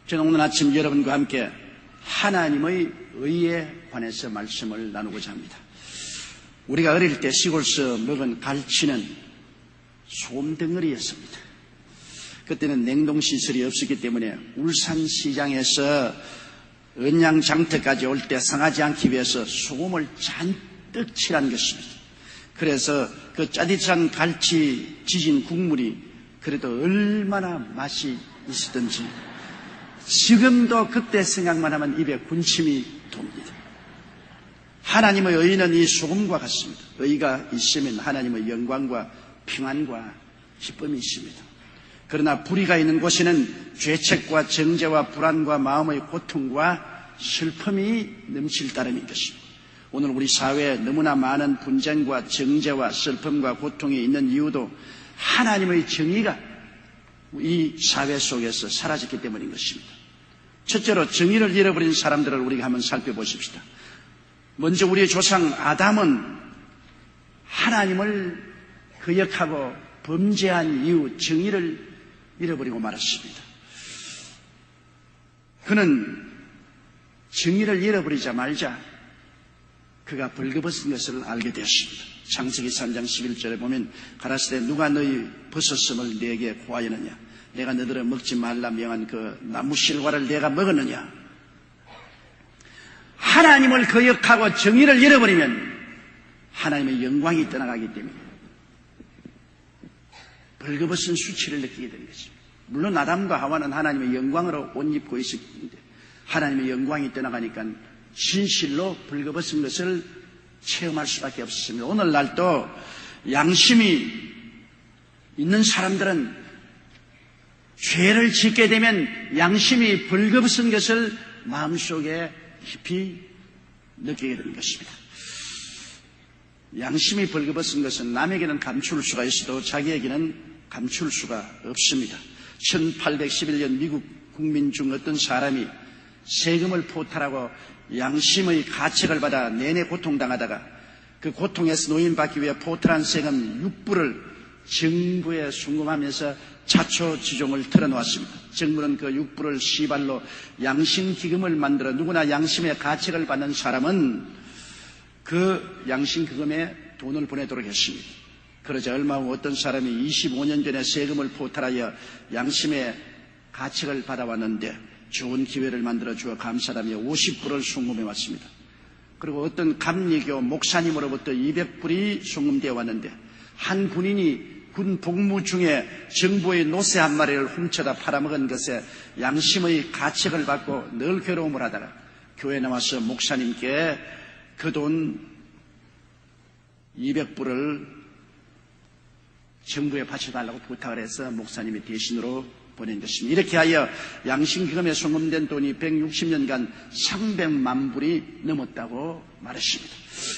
저는 오늘 아침 여러분과 함께 하나님의 의에 관해서 말씀을 나누고자 합니다. 우리가 어릴 때 시골서 먹은 갈치는 솜덩어리였습니다. 그때는 냉동시설이 없었기 때문에 울산시장에서 언양장터까지 올 때 상하지 않기 위해서 소금을 잔뜩 칠한 것입니다. 그래서 그 짜릿한 갈치 지진 국물이 그래도 얼마나 맛이 있었던지 지금도 그때 생각만 하면 입에 군침이 돕니다. 하나님의 의는 이 소금과 같습니다. 의가 있으면 하나님의 영광과 평안과 기쁨이 있습니다. 그러나 불의가 있는 곳에는 죄책과 정죄와 불안과 마음의 고통과 슬픔이 넘칠 따름인 것입니다. 오늘 우리 사회에 너무나 많은 분쟁과 정죄와 슬픔과 고통이 있는 이유도 하나님의 정의가 이 사회 속에서 사라졌기 때문인 것입니다. 첫째로 정의를 잃어버린 사람들을 우리가 한번 살펴보십시다. 먼저 우리의 조상 아담은 하나님을 거역하고 범죄한 이후 정의를 잃어버리고 말았습니다. 그는 정의를 잃어버리자 말자 그가 벌거벗은 것을 알게 되었습니다. 창세기 3장 11절에 보면 가라사대 누가 너희 벗었음을 내게 고하였느냐, 내가 너희들을 먹지 말라 명한 그 나무 실과를 내가 먹었느냐. 하나님을 거역하고 정의를 잃어버리면 하나님의 영광이 떠나가기 때문에 벌거벗은 수치를 느끼게 되는 것입니다. 물론 아담과 하와는 하나님의 영광으로 옷 입고 있었는데 하나님의 영광이 떠나가니까 진실로 벌거벗은 것을 체험할 수밖에 없었습니다. 오늘날도 양심이 있는 사람들은 죄를 짓게 되면 양심이 벌거벗은 것을 마음속에 깊이 느끼게 되는 것입니다. 양심이 벌거벗은 것은 남에게는 감출 수가 있어도 자기에게는 감출 수가 없습니다. 1811년 미국 국민 중 어떤 사람이 세금을 포탈하고 양심의 가책을 받아 내내 고통당하다가 그 고통에서 노인받기 위해 포탈한 세금 6불을 정부에 송금하면서 자초지종을 털어놓았습니다. 정부는 그 6불을 시발로 양심기금을 만들어 누구나 양심의 가책을 받는 사람은 그 양심기금에 돈을 보내도록 했습니다. 그러자 얼마 후 어떤 사람이 25년 전에 세금을 포탈하여 양심의 가책을 받아왔는데 좋은 기회를 만들어 주어 감사하며 50불을 송금해 왔습니다. 그리고 어떤 감리교 목사님으로부터 200불이 송금되어 왔는데 한 군인이 군 복무 중에 정부의 노새 한 마리를 훔쳐다 팔아먹은 것에 양심의 가책을 받고 늘 괴로움을 하다가 교회에 나와서 목사님께 그 돈 200불을 정부에 바쳐달라고 부탁을 해서 목사님이 대신으로 보낸 것입니다. 이렇게 하여 양심기금에 송금된 돈이 160년간 300만 불이 넘었다고 말했습니다.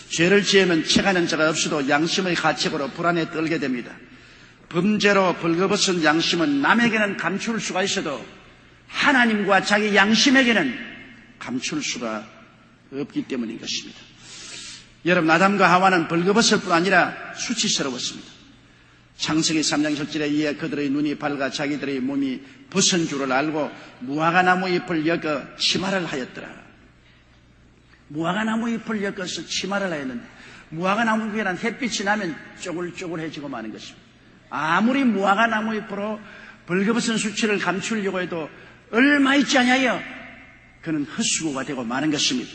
죄를 지으면 책하는 자가 없어도 양심의 가책으로 불안에 떨게 됩니다. 범죄로 벌거벗은 양심은 남에게는 감출 수가 있어도 하나님과 자기 양심에게는 감출 수가 없기 때문인 것입니다. 여러분, 아담과 하와는 벌거벗을 뿐 아니라 수치스러웠습니다. 창세기 3장 7절에 이에 그들의 눈이 밝아 자기들의 몸이 벗은 줄을 알고 무화과나무 잎을 엮어 치마를 하였더라. 무화과나무 잎을 엮어서 치마를 하였는데 무화과나무 위에는 햇빛이 나면 쪼글쪼글해지고 마는 것입니다. 아무리 무화과나무 잎으로 벌거벗은 수치를 감추려고 해도 얼마 있지 아니하여 그는 헛수고가 되고 마는 것입니다.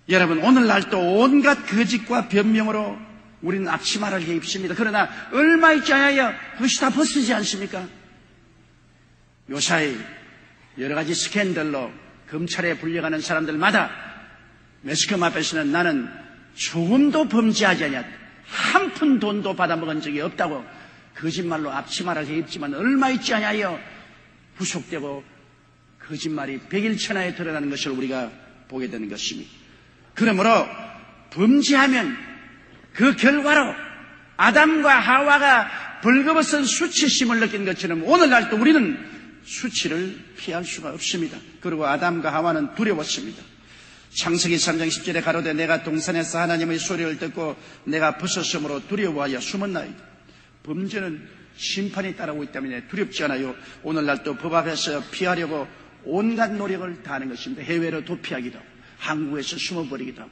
여러분, 오늘날도 온갖 거짓과 변명으로 우리는 앞치마를 입습니다. 그러나 얼마 있지 않아야 그것이 다 벗어지지 않습니까? 요사이 여러 가지 스캔들로 검찰에 불려가는 사람들마다 매스컴 앞에서는 나는 조금도 범죄하지 않았, 한 푼 돈도 받아먹은 적이 없다고 거짓말로 앞치마를 입지만 얼마 있지 않아야 구속되고 거짓말이 백일천하에 드러나는 것을 우리가 보게 되는 것입니다. 그러므로 범죄하면 그 결과로 아담과 하와가 벌거벗은 수치심을 느낀 것처럼 오늘날도 우리는 수치를 피할 수가 없습니다. 그리고 아담과 하와는 두려웠습니다. 창세기 3장 10절에 가로되 내가 동산에서 하나님의 소리를 듣고 내가 벗었으므로 두려워하여 숨었나이다. 범죄는 심판이 따라오기 때문에 두렵지 않아요. 오늘날도 법 앞에서 피하려고 온갖 노력을 다하는 것입니다. 해외로 도피하기도 하고 한국에서 숨어버리기도 하고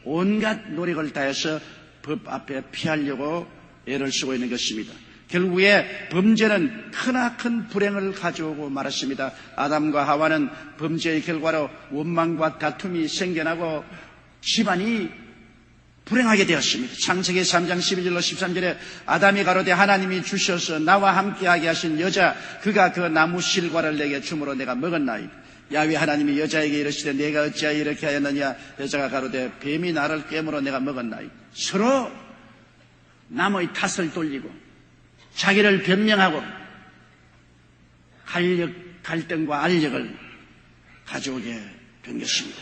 온갖 노력을 다해서 법 앞에 피하려고 애를 쓰고 있는 것입니다. 결국에 범죄는 크나큰 불행을 가져오고 말았습니다. 아담과 하와는 범죄의 결과로 원망과 다툼이 생겨나고 집안이 불행하게 되었습니다. 창세기 3장 12절로 13절에 아담이 가로되 하나님이 주셔서 나와 함께하게 하신 여자 그가 그 나무 실과를 내게 주므로 내가 먹었나이다. 야훼 하나님이 여자에게 이르시되 내가 어찌하여 이렇게 하였느냐. 여자가 가로되 뱀이 나를 깨물어 내가 먹었나이다. 서로 남의 탓을 돌리고 자기를 변명하고 갈등과 알력을 가져오게 된 것입니다.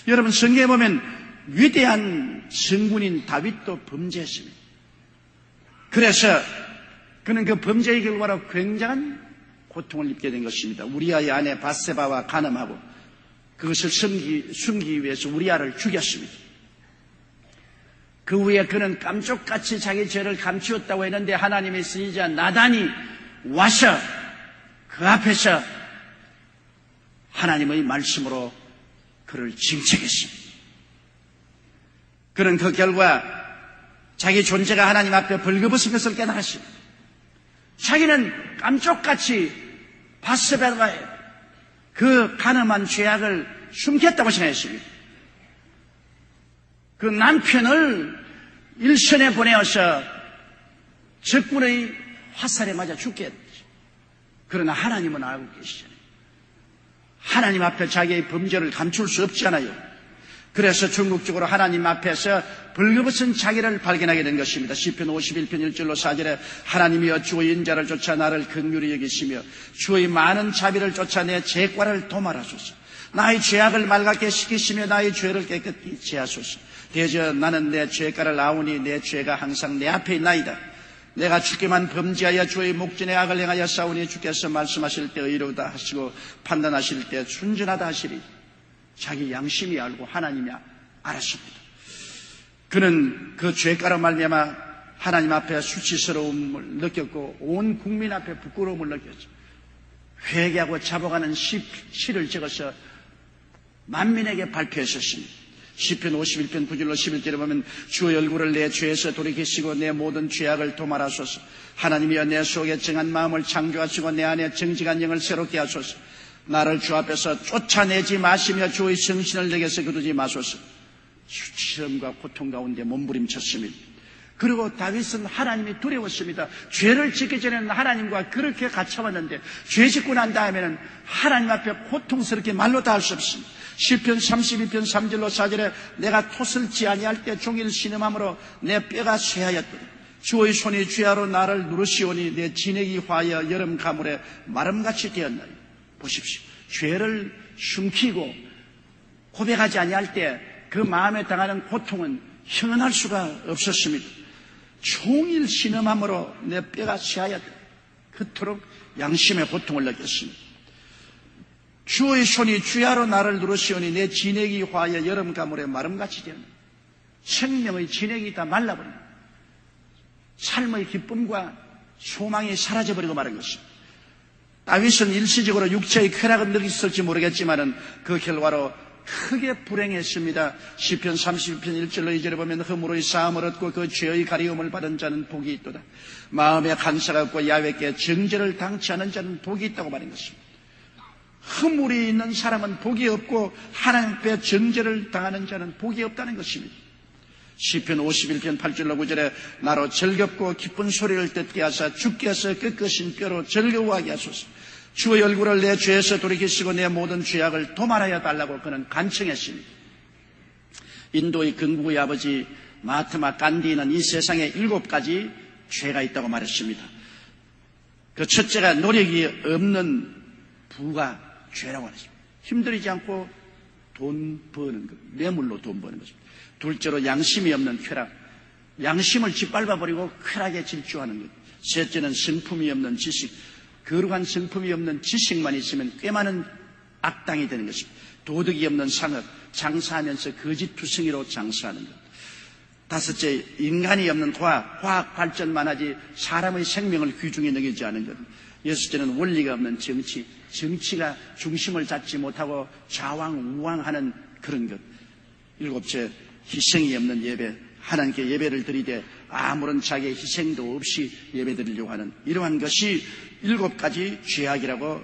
여러분, 성경에 보면 위대한 성군인 다윗도 범죄했습니다. 그래서 그는 그 범죄의 결과로 굉장한 고통을 입게 된 것입니다. 우리아의 아내 밧세바와 간음하고 그것을 숨기기 위해서 우리아를 죽였습니다. 그 후에 그는 깜쪽같이 자기 죄를 감추었다고 했는데 하나님의 선지자 나단이 와서 그 앞에서 하나님의 말씀으로 그를 징책했습니다. 그는 그 결과 자기 존재가 하나님 앞에 벌거벗은 것을 깨달았습니다. 자기는 깜쪽같이 밧세바의 그 간음한 죄악을 숨겼다고 생각했습니다. 그 남편을 일선에 보내어서 적군의 화살에 맞아 죽게 했죠. 그러나 하나님은 알고 계시잖아요. 하나님 앞에 자기의 범죄를 감출 수 없잖아요. 그래서 중국적으로 하나님 앞에서 벌거벗은 자기를 발견하게 된 것입니다. 시편 51편 1절로 4절에 하나님이여 주의 인자를 쫓아 나를 긍휼히 여기시며 주의 많은 자비를 쫓아 내 죄과를 도말하소서. 나의 죄악을 맑게 씻기시며 나의 죄를 깨끗이 제하소서. 대저 나는 내 죄가를 아오니 내 죄가 항상 내 앞에 있나이다. 내가 주께만 범죄하여 주의 목전에 악을 행하여 싸우니 주께서 말씀하실 때 의로우다 하시고 판단하실 때 순전하다 하시리. 자기 양심이 알고 하나님이 알았습니다. 그는 그 죄가로 말미암아 하나님 앞에 수치스러움을 느꼈고 온 국민 앞에 부끄러움을 느꼈죠. 회개하고 잡아가는 시를 적어서 만민에게 발표했었습니다. 시편 51편 9절로 11절에 보면 주의 얼굴을 내 죄에서 돌이키시고 내 모든 죄악을 도말하소서. 하나님이여 내 속에 정한 마음을 창조하시고 내 안에 정직한 영을 새롭게 하소서. 나를 주 앞에서 쫓아내지 마시며 주의 정신을 내게서 거두지 마소서. 수치스러움과 고통 가운데 몸부림쳤습니다. 그리고 다윗은 하나님이 두려웠습니다. 죄를 짓기 전에는 하나님과 그렇게 갇혀왔는데 죄 짓고 난 다음에는 하나님 앞에 고통스럽게 말로 다 할 수 없습니다. 시편 32편 3절로 4절에 내가 톳을 아니할 때 종일 신음함으로 내 뼈가 쇠하였도다. 주의 손이 주야로 나를 누르시오니 내 진액이 화하여 여름 가물에 마름같이 되었나이다. 보십시오. 죄를 숨기고 고백하지 아니할 때 그 마음에 당하는 고통은 형언할 수가 없었습니다. 종일 신음함으로 내 뼈가 쇠하였다. 그토록 양심의 고통을 느꼈습니다. 주의 손이 주야로 나를 누르시오니 내 진액이 화하여 여름 가물에 마름같이 되었다. 생명의 진액이 다 말라버립니다. 삶의 기쁨과 소망이 사라져버리고 마른 것입니다. 다윗은 일시적으로 육체의 쾌락을 느꼈을지 모르겠지만 그 결과로 크게 불행했습니다. 시편 32편 1절로 2절에 보면 허물의 사함을 얻고 그 죄의 가리움을 받은 자는 복이 있도다. 마음에 간사가 없고 야훼께 정죄를 당치 않은 자는 복이 있다고 말한 것입니다. 허물이 있는 사람은 복이 없고 하나님 앞에 정죄를 당하는 자는 복이 없다는 것입니다. 시편 51편 8절로 9절에 나로 즐겁고 기쁜 소리를 듣게 하사 주께서 꺾으신 뼈로 즐거워하게 하소서. 주의 얼굴을 내 죄에서 돌이키시고 내 모든 죄악을 도말하여 달라고 그는 간청했습니다. 인도의 근국의 아버지 마하트마 간디는 이 세상에 7가지 죄가 있다고 말했습니다. 그 첫째가 노력이 없는 부가 죄라고 하셨습니다. 힘들이지 않고 돈 버는 것, 뇌물로 돈 버는 것입니다. 둘째로 양심이 없는 쾌락, 양심을 짓밟아버리고 쾌락에 질주하는 것. 셋째는 성품이 없는 지식, 거룩한 성품이 없는 지식만 있으면 꽤 많은 악당이 되는 것입니다. 도덕이 없는 상업, 장사하면서 거짓투성이로 장사하는 것. 다섯째, 인간이 없는 과학 발전만 하지 사람의 생명을 귀중히 여기지 않은 것. 여섯째는 원리가 없는 정치. 정치가 중심을 잡지 못하고 좌왕우왕하는 그런 것. 일곱째, 희생이 없는 예배. 하나님께 예배를 드리되 아무런 자기의 희생도 없이 예배드리려고 하는 이러한 것이 7가지 죄악이라고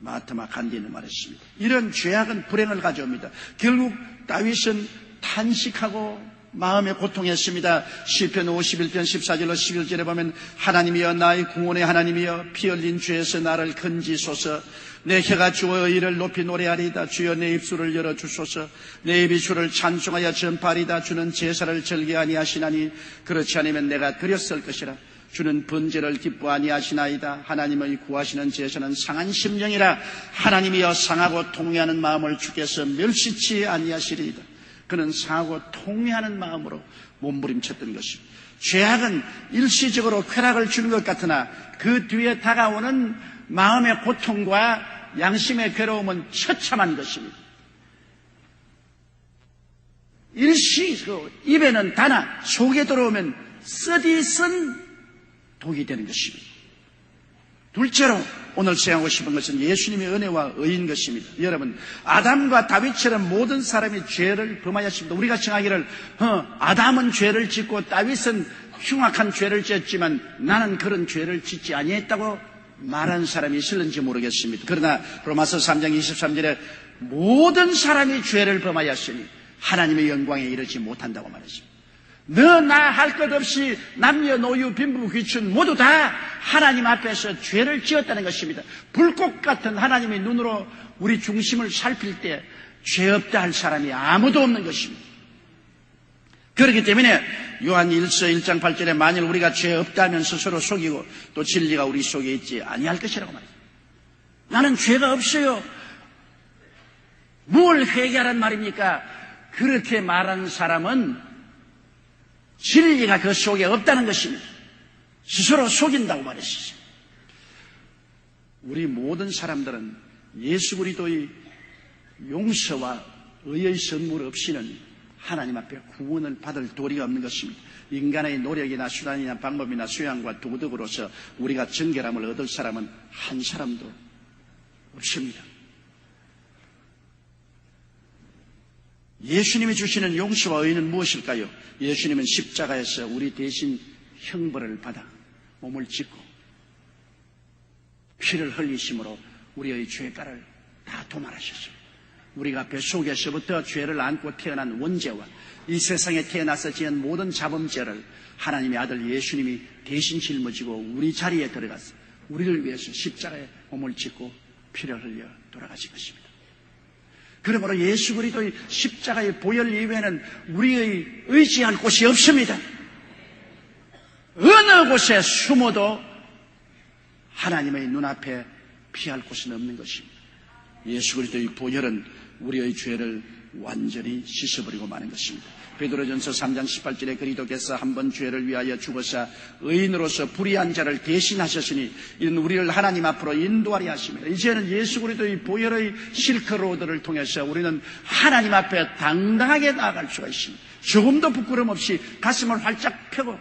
마하트마 간디는 말했습니다. 이런 죄악은 불행을 가져옵니다. 결국 다윗은 탄식하고 마음에 고통했습니다. 시편 51편 14절로 11절에 보면 하나님이여 나의 구원의 하나님이여 피 흘린 죄에서 나를 건지소서. 내 혀가 주의 의를 높이 노래하리이다. 주여 내 입술을 열어주소서. 내 입이 주를 찬송하여 전파하리이다. 주는 제사를 절개 아니하시나니 그렇지 않으면 내가 드렸을 것이라. 주는 번제를 기뻐 아니하시나이다. 하나님의 구하시는 제사는 상한 심령이라. 하나님이여 상하고 통회하는 마음을 주께서 멸시치 아니하시리이다. 그는 상하고 통회하는 마음으로 몸부림쳤던 것입니다. 죄악은 일시적으로 쾌락을 주는 것 같으나 그 뒤에 다가오는 마음의 고통과 양심의 괴로움은 처참한 것입니다. 일시 입에는 다나 속에 들어오면 쓰디쓴 독이 되는 것입니다. 둘째로 오늘 생각하고 싶은 것은 예수님의 은혜와 의인 것입니다. 여러분, 아담과 다윗처럼 모든 사람이 죄를 범하였습니다. 우리가 정하기를 아담은 죄를 짓고 다윗은 흉악한 죄를 지었지만 나는 그런 죄를 짓지 아니했다고 말한 사람이 있을는지 모르겠습니다. 그러나 로마서 3장 23절에 모든 사람이 죄를 범하였으니 하나님의 영광에 이르지 못한다고 말했습니다. 너 나 할 것 없이 남녀노유 빈부 귀춘 모두 다 하나님 앞에서 죄를 지었다는 것입니다. 불꽃 같은 하나님의 눈으로 우리 중심을 살필 때 죄 없다 할 사람이 아무도 없는 것입니다. 그렇기 때문에 요한 1서 1장 8절에 만일 우리가 죄 없다 하면 스스로 속이고 또 진리가 우리 속에 있지 아니할 것이라고 말합니다. 나는 죄가 없어요. 뭘 회개하란 말입니까? 그렇게 말하는 사람은 진리가 그 속에 없다는 것입니다. 스스로 속인다고 말했습니다. 우리 모든 사람들은 예수 그리스도의 용서와 의의 선물 없이는 하나님 앞에 구원을 받을 도리가 없는 것입니다. 인간의 노력이나 수단이나 방법이나 수양과 도덕으로서 우리가 정결함을 얻을 사람은 한 사람도 없습니다. 예수님이 주시는 용서와 의는 무엇일까요? 예수님은 십자가에서 우리 대신 형벌을 받아 몸을 찢고 피를 흘리심으로 우리의 죄가를 다 도말하셨습니다. 우리가 뱃속에서부터 죄를 안고 태어난 원죄와 이 세상에 태어나서 지은 모든 자범죄를 하나님의 아들 예수님이 대신 짊어지고 우리 자리에 들어가서 우리를 위해서 십자가에 몸을 찢고 피를 흘려 돌아가신 것입니다. 그러므로 예수 그리스도의 십자가의 보혈 이외에는 우리의 의지할 곳이 없습니다. 어느 곳에 숨어도 하나님의 눈앞에 피할 곳은 없는 것입니다. 예수 그리스도의 보혈은 우리의 죄를 완전히 씻어버리고 마는 것입니다. 베드로전서 3장 18절에 그리스도께서 한 번 죄를 위하여 죽으사 의인으로서 불의한 자를 대신하셨으니 이는 우리를 하나님 앞으로 인도하려 하십니다. 이제는 예수 그리스도의 보혈의 실크로드를 통해서 우리는 하나님 앞에 당당하게 나아갈 수가 있습니다. 조금도 부끄럼 없이 가슴을 활짝 펴고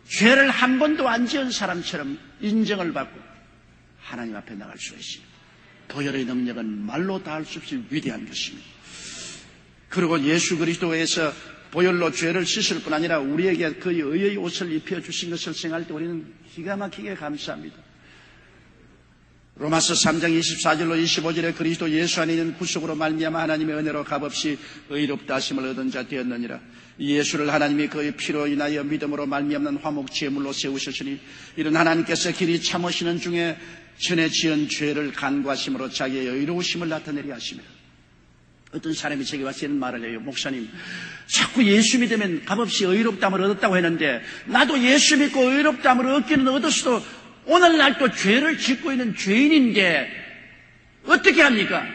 죄를 한 번도 안 지은 사람처럼 인정을 받고 하나님 앞에 나갈 수가 있습니다. 보혈의 능력은 말로 다 할 수 없이 위대한 것입니다. 그리고 예수 그리스도에서 보혈로 죄를 씻을 뿐 아니라 우리에게 그의 의의 옷을 입혀주신 것을 생각할 때 우리는 기가 막히게 감사합니다. 로마서 3장 24절로 25절에 그리스도 예수 안에 있는 구속으로 말미암아 하나님의 은혜로 값없이 의롭다 하심을 얻은 자 되었느니라. 이 예수를 하나님이 그의 피로 인하여 믿음으로 말미암는 화목 제물로 세우셨으니 이는 하나님께서 길이 참으시는 중에 전에 지은 죄를 간구하심으로 자기의 의로우심을 나타내려 하십니다. 어떤 사람이 제게 와서 이런 말을 해요. 목사님, 자꾸 예수 믿으면 값없이 의롭다함을 얻었다고 했는데 나도 예수 믿고 의롭다함을 얻기는 얻었어도 오늘날 또 죄를 짓고 있는 죄인인데 어떻게 합니까?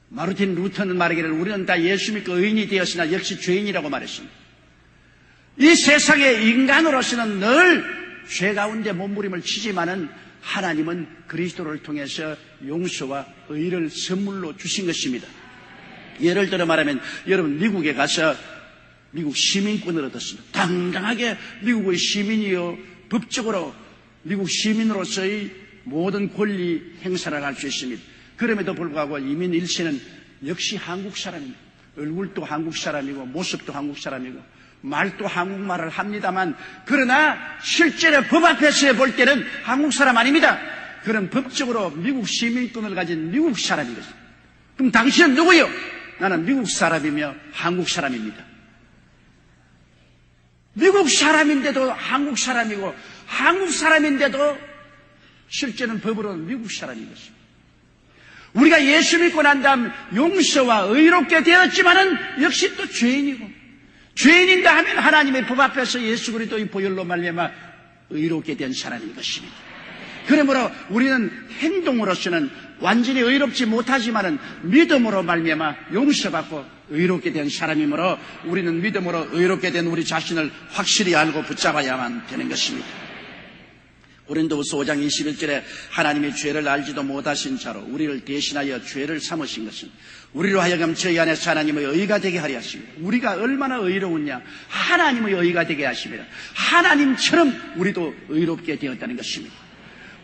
마르틴 루터는 말하기를 우리는 다 예수 믿고 의인이 되었으나 역시 죄인이라고 말했습니다. 이 세상의 인간으로서는 늘 죄 가운데 몸부림을 치지만은 하나님은 그리스도를 통해서 용서와 의를 선물로 주신 것입니다. 예를 들어 말하면 여러분 미국에 가서 미국 시민권을 얻었습니다. 당당하게 미국의 시민이요 법적으로 미국 시민으로서의 모든 권리 행사를 할 수 있습니다. 그럼에도 불구하고 이민 일세는 역시 한국 사람입니다. 얼굴도 한국 사람이고 모습도 한국 사람이고 말도 한국말을 합니다만, 그러나 실제로 법 앞에서 볼 때는 한국 사람 아닙니다. 그런 법적으로 미국 시민권을 가진 미국 사람인 것입니다. 그럼 당신은 누구요? 나는 미국 사람이며 한국 사람입니다. 미국 사람인데도 한국 사람이고 한국 사람인데도 실제는 법으로는 미국 사람인 것입니다. 우리가 예수 믿고 난 다음 용서와 의롭게 되었지만은 역시 또 죄인이고, 죄인인가 하면 하나님의 법 앞에서 예수 그리스도의 보혈로 말미암아 의롭게 된 사람인 것입니다. 그러므로 우리는 행동으로서는 완전히 의롭지 못하지만은 믿음으로 말미암아 용서받고 의롭게 된 사람이므로 우리는 믿음으로 의롭게 된 우리 자신을 확실히 알고 붙잡아야만 되는 것입니다. 고린도후서 5장 21절에 하나님의 죄를 알지도 못하신 자로 우리를 대신하여 죄를 삼으신 것은 우리로 하여금 저희 안에서 하나님의 의가 되게 하려 하십니다. 우리가 얼마나 의로우냐, 하나님의 의가 되게 하십니다. 하나님처럼 우리도 의롭게 되었다는 것입니다.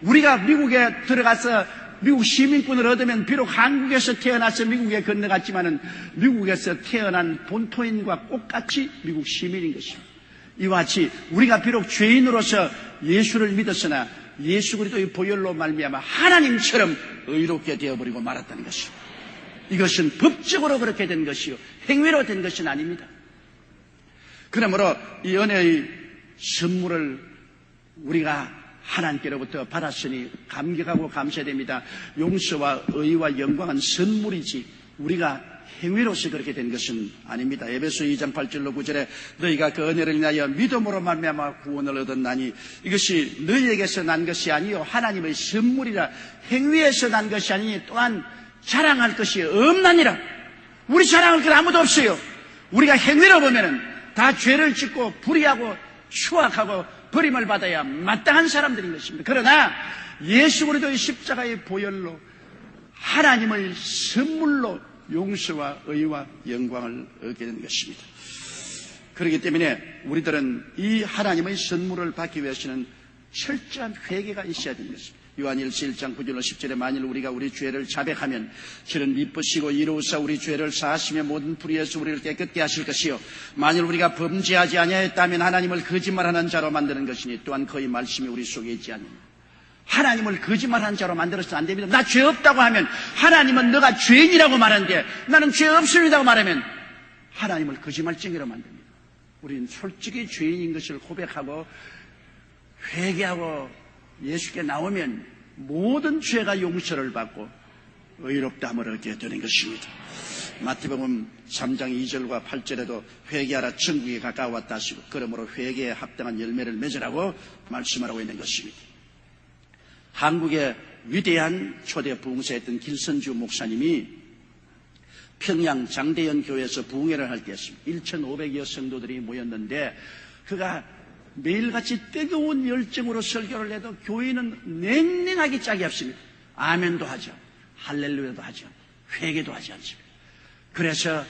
우리가 미국에 들어가서 미국 시민권을 얻으면 비록 한국에서 태어나서 미국에 건너갔지만은 미국에서 태어난 본토인과 똑같이 미국 시민인 것입니다. 이와 같이 우리가 비록 죄인으로서 예수를 믿었으나 예수 그리스도의 보혈로 말미암아 하나님처럼 의롭게 되어버리고 말았다는 것입니다. 이것은 법적으로 그렇게 된 것이요, 행위로 된 것은 아닙니다. 그러므로 이 은혜의 선물을 우리가 하나님께로부터 받았으니 감격하고 감사됩니다. 용서와 의와 영광은 선물이지 우리가 행위로서 그렇게 된 것은 아닙니다. 에베소 2장 8절로 9절에 너희가 그 은혜를 인하여 믿음으로 말미암아 구원을 얻었나니 이것이 너희에게서 난 것이 아니요 하나님의 선물이라. 행위에서 난 것이 아니니 또한 자랑할 것이 없나니라. 우리 자랑할 것 아무도 없어요. 우리가 행위로 보면은 다 죄를 짓고 불의하고 추악하고 버림을 받아야 마땅한 사람들인 것입니다. 그러나 예수 그리스도의 십자가의 보혈로 하나님의 선물로 용서와 의와 영광을 얻게 된 것입니다. 그렇기 때문에 우리들은 이 하나님의 선물을 받기 위해서는 철저한 회개가 있어야 되는 것입니다. 요한일서 1장 9절로 10절에 만일 우리가 우리 죄를 자백하면 저는 미쁘시고 이로우사 우리 죄를 사하시며 모든 불의에서 우리를 깨끗게 하실 것이요 만일 우리가 범죄하지 아니하였다면 하나님을 거짓말하는 자로 만드는 것이니 또한 그의 말씀이 우리 속에 있지 않느냐. 하나님을 거짓말하는 자로 만들어서는 안 됩니다. 나 죄 없다고 하면 하나님은 너가 죄인이라고 말하는데 나는 죄 없습니다고 말하면 하나님을 거짓말쟁이로 만듭니다. 우리는 솔직히 죄인인 것을 고백하고 회개하고 예수께 나오면 모든 죄가 용서를 받고 의롭다함을 얻게 되는 것입니다. 마태복음 3장 2절과 8절에도 회개하라 천국에 가까웠다 하시고 그러므로 회개에 합당한 열매를 맺으라고 말씀하고 있는 것입니다. 한국의 위대한 초대 부흥사였던 길선주 목사님이 평양 장대현 교회에서 부흥회를 할 때였습니다. 1,500여 성도들이 모였는데 그가 매일같이 뜨거운 열정으로 설교를 해도 교인은 냉랭하게 짝이 없습니다. 아멘도 하죠. 할렐루야도 하죠. 회개도 하지 않습니다. 그래서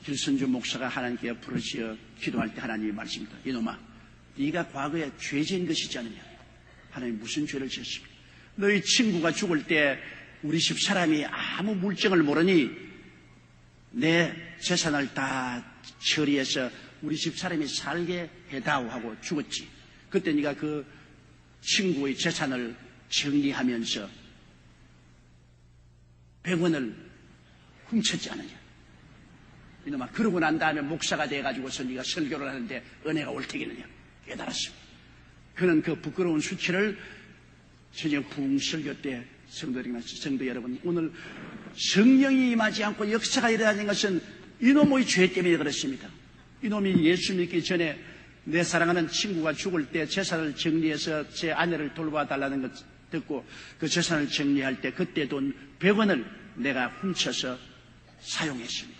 길선주 목사가 하나님께 부르시어 기도할 때 하나님이 말씀입니다. 이놈아, 네가 과거에 죄진 것이지 않느냐. 하나님 무슨 죄를 지었습니까? 너희 친구가 죽을 때 우리 집 사람이 아무 물정을 모르니 내 재산을 다 처리해서 우리 집 사람이 살게 해다오 하고 죽었지. 그때 네가 그 친구의 재산을 정리하면서 100원을 훔쳤지 않느냐. 이놈아, 그러고 난 다음에 목사가 돼가지고서 네가 설교를 하는데 은혜가 올 테겠느냐. 깨달았습니다. 그는 그 부끄러운 수치를 저녁 부흥 설교 때 성도 여러분, 오늘 성령이 임하지 않고 역사가 일어나는 것은 이놈의 죄 때문에 그렇습니다. 이놈이 예수 믿기 전에 내 사랑하는 친구가 죽을 때 재산을 정리해서 제 아내를 돌봐달라는 것 듣고 그 재산을 정리할 때 그때 돈 100원을 내가 훔쳐서 사용했습니다.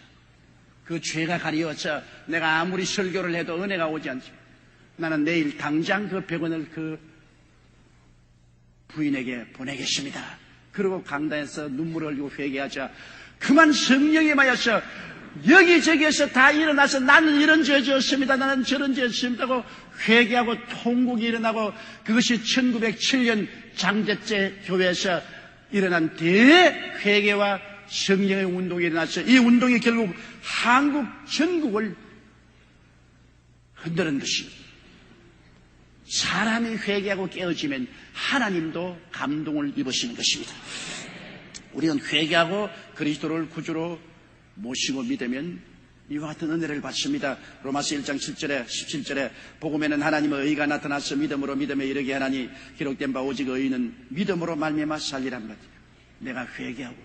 그 죄가 가리워서 내가 아무리 설교를 해도 은혜가 오지 않습니다. 나는 내일 당장 그 100원을 그 부인에게 보내겠습니다. 그리고 강단에서 눈물을 흘리고 회개하자 그만 성령에 마여서 여기저기에서 다 일어나서 나는 이런 죄 지었습니다. 나는 저런 죄 지었습니다고 회개하고 통곡이 일어나고 그것이 1907년 장제제 교회에서 일어난 대회개와 성령의 운동이 일어났어요. 이 운동이 결국 한국 전국을 흔드는 것입니다. 사람이 회개하고 깨어지면 하나님도 감동을 입으시는 것입니다. 우리는 회개하고 그리스도를 구주로 모시고 믿으면 이와 같은 은혜를 받습니다. 로마서 1장 7절에 17절에 복음에는 하나님의 의가 나타나서 믿음으로 믿음에 이르게 하나니 기록된 바 오직 의인은 믿음으로 말미암아 살리란 말이야. 내가 회개하고